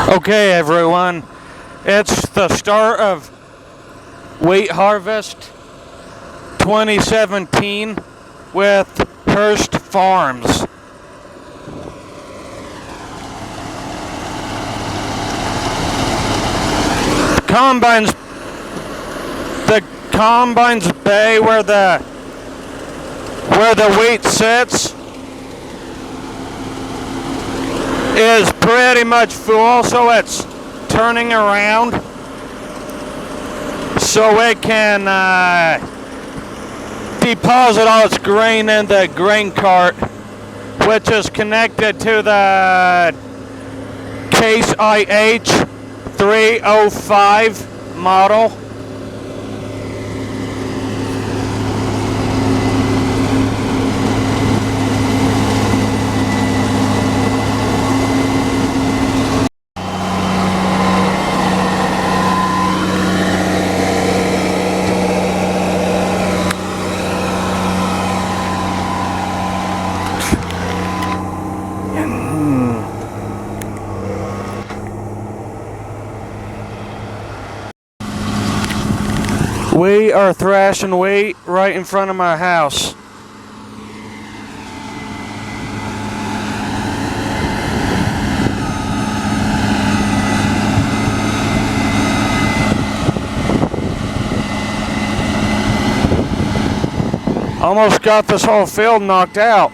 Okay, everyone, it's the start of wheat harvest 2017 with Hurst Farms. The combines bay where the wheat sits is pretty much full, so it's turning around so it can deposit all its grain in the grain cart, which is connected to the Case IH 305 model. We are thrashing wheat right in front of my house. Almost got this whole field knocked out.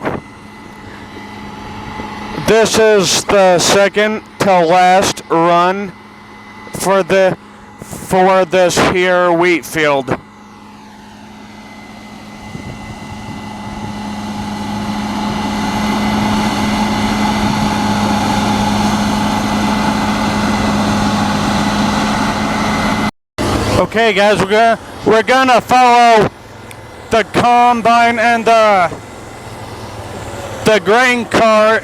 This is the second to last run for this here wheat field. Okay, guys, we're gonna follow the combine and the grain cart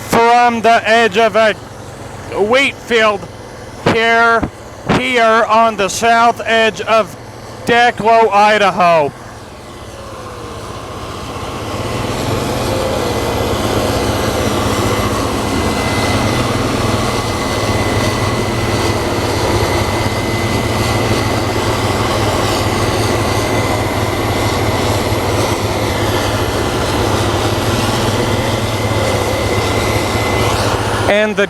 from the edge of a wheat field here on the south edge of Declo, Idaho. And the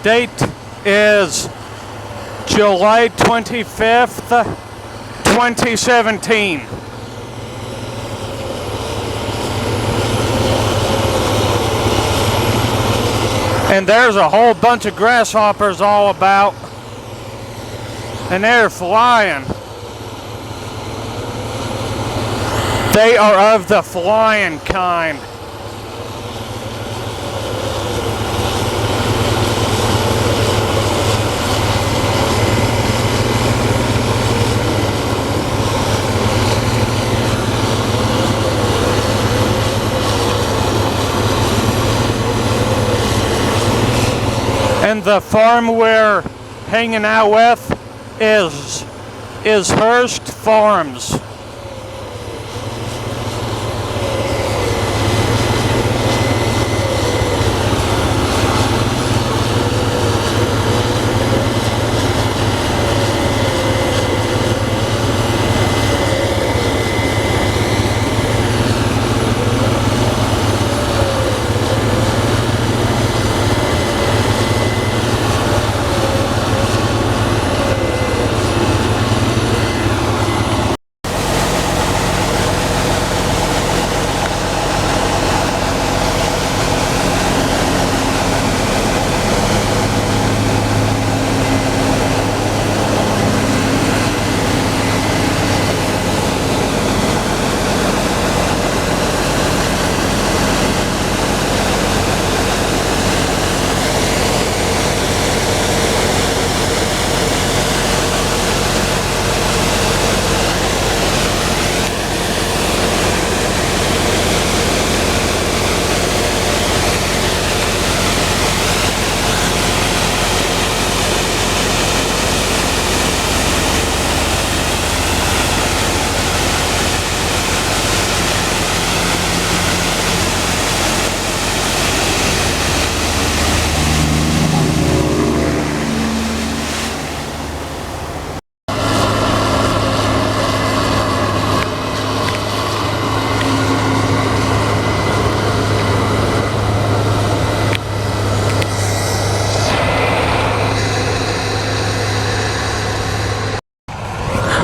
date is July 25th, 2017. And there's a whole bunch of grasshoppers all about, and they're flying. They are of the flying kind. And the farm we're hanging out with is Hurst Farms.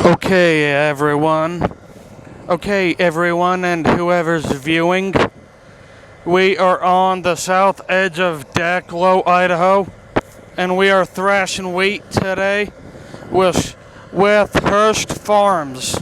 Okay, everyone. Okay, everyone, and whoever's viewing. We are on the south edge of Dacklow, Idaho, and we are thrashing wheat today with Hurst Farms.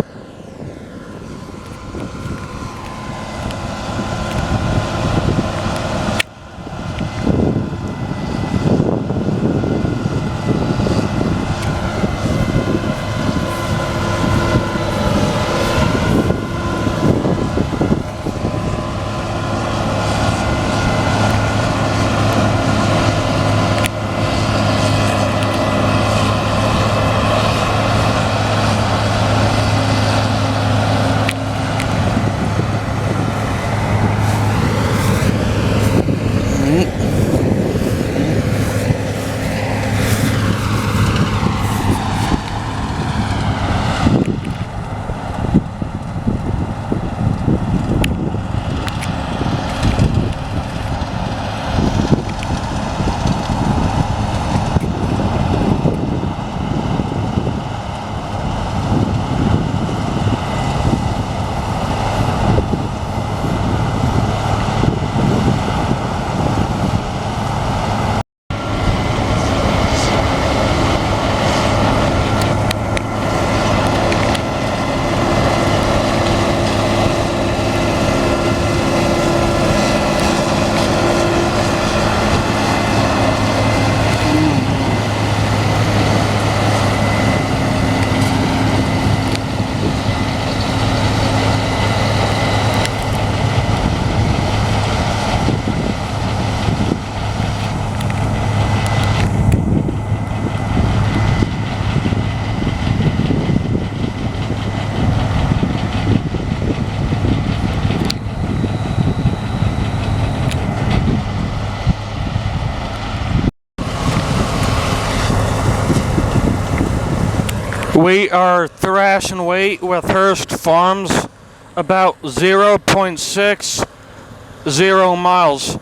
We are thrashing wheat with Hurst Farms about 0.60 miles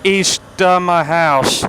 east of my house.